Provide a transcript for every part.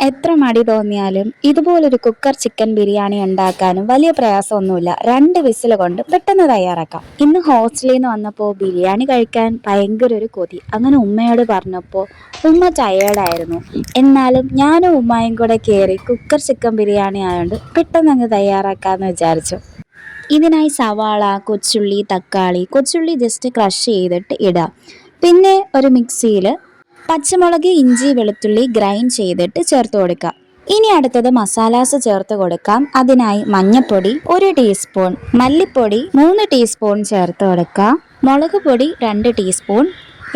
എത്ര മടി തോന്നിയാലും ഇതുപോലൊരു കുക്കർ ചിക്കൻ ബിരിയാണി ഉണ്ടാക്കാനും വലിയ പ്രയാസമൊന്നുമില്ല. 2 വിസിൽ കൊണ്ട് പെട്ടെന്ന് തയ്യാറാക്കാം. ഇന്ന് ഹോസ്റ്റലിൽ നിന്ന് വന്നപ്പോൾ ബിരിയാണി കഴിക്കാൻ ഭയങ്കര ഒരു കൊതി. അങ്ങനെ ഉമ്മയോട് പറഞ്ഞപ്പോൾ ഉമ്മ ടയേർഡായിരുന്നു. എന്നാലും ഞാനും ഉമ്മയും കൂടെ കയറി കുക്കർ ചിക്കൻ ബിരിയാണി ആയതുകൊണ്ട് പെട്ടെന്ന് അങ്ങ് തയ്യാറാക്കാമെന്ന് വിചാരിച്ചു. ഇതിനായി സവാള, കൊച്ചുള്ളി, തക്കാളി, കൊച്ചുള്ളി ജസ്റ്റ് ക്രഷ് ചെയ്തിട്ട് ഇടാം. പിന്നെ ഒരു മിക്സിയിൽ പച്ചമുളക്, ഇഞ്ചി, വെളുത്തുള്ളി ഗ്രൈൻഡ് ചെയ്തിട്ട് ചേർത്ത് കൊടുക്കാം. ഇനി അടുത്തത് മസാലാസ് ചേർത്ത് കൊടുക്കാം. അതിനായി മഞ്ഞൾപ്പൊടി 1 ടീസ്പൂൺ, മല്ലിപ്പൊടി 3 ടീസ്പൂൺ ചേർത്ത് കൊടുക്കാം. മുളക് പൊടി 2 ടീസ്പൂൺ,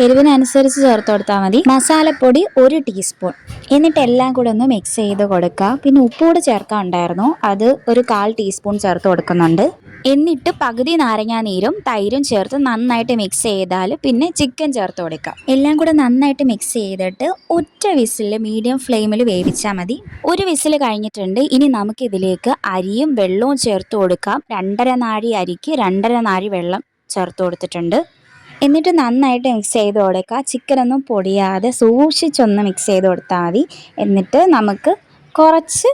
എരിവിനനുസരിച്ച് ചേർത്ത് കൊടുത്താൽ മതി. മസാലപ്പൊടി 1 ടീസ്പൂൺ. എന്നിട്ട് എല്ലാം കൂടെ ഒന്ന് മിക്സ് ചെയ്ത് കൊടുക്കാം. പിന്നെ ഉപ്പൂടെ ചേർക്കാൻ ഉണ്ടായിരുന്നു, അത് ഒരു 1/4 ടീസ്പൂൺ ചേർത്ത് കൊടുക്കുന്നുണ്ട്. എന്നിട്ട് പകുതി നാരങ്ങാ നീരും തൈരും ചേർത്ത് നന്നായിട്ട് മിക്സ് ചെയ്താൽ പിന്നെ ചിക്കൻ ചേർത്ത് കൊടുക്കാം. എല്ലാം കൂടെ നന്നായിട്ട് മിക്സ് ചെയ്തിട്ട് ഒറ്റ വിസിൽ മീഡിയം ഫ്ലെയിമിൽ വേവിച്ചാൽ മതി. 1 വിസിൽ കഴിഞ്ഞിട്ടുണ്ട്. ഇനി നമുക്ക് ഇതിലേക്ക് അരിയും വെള്ളവും ചേർത്ത് കൊടുക്കാം. 2.5 നാഴി അരിക്ക് 2.5 നാഴി വെള്ളം ചേർത്ത് കൊടുത്തിട്ടുണ്ട്. എന്നിട്ട് നന്നായിട്ട് മിക്സ് ചെയ്ത് കൊടുക്കുക. ചിക്കനൊന്നും പൊടിയാതെ സൂക്ഷിച്ചൊന്ന് മിക്സ് ചെയ്ത് കൊടുത്താൽ മതി. എന്നിട്ട് നമുക്ക് കുറച്ച്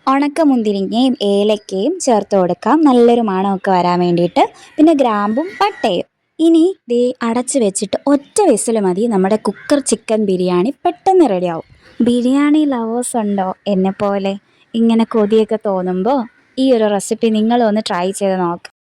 ഉണക്കമുന്തിരിങ്ങയും ഏലക്കയും ചേർത്ത് കൊടുക്കാം, നല്ലൊരു മണമൊക്കെ വരാൻ വേണ്ടിയിട്ട്. പിന്നെ ഗ്രാമ്പും പട്ടയും. ഇനി ദേ അടച്ച് വെച്ചിട്ട് ഒറ്റ വിസിൽ മതി. നമ്മുടെ കുക്കർ ചിക്കൻ ബിരിയാണി പെട്ടെന്ന് റെഡിയാവും. ബിരിയാണി ലവേഴ്സ് ഉണ്ടോ എന്നെപ്പോലെ? ഇങ്ങനെ കൊതിയൊക്കെ തോന്നുമ്പോൾ ഈ ഒരു റെസിപ്പി നിങ്ങളൊന്ന് ട്രൈ ചെയ്ത് നോക്കുക.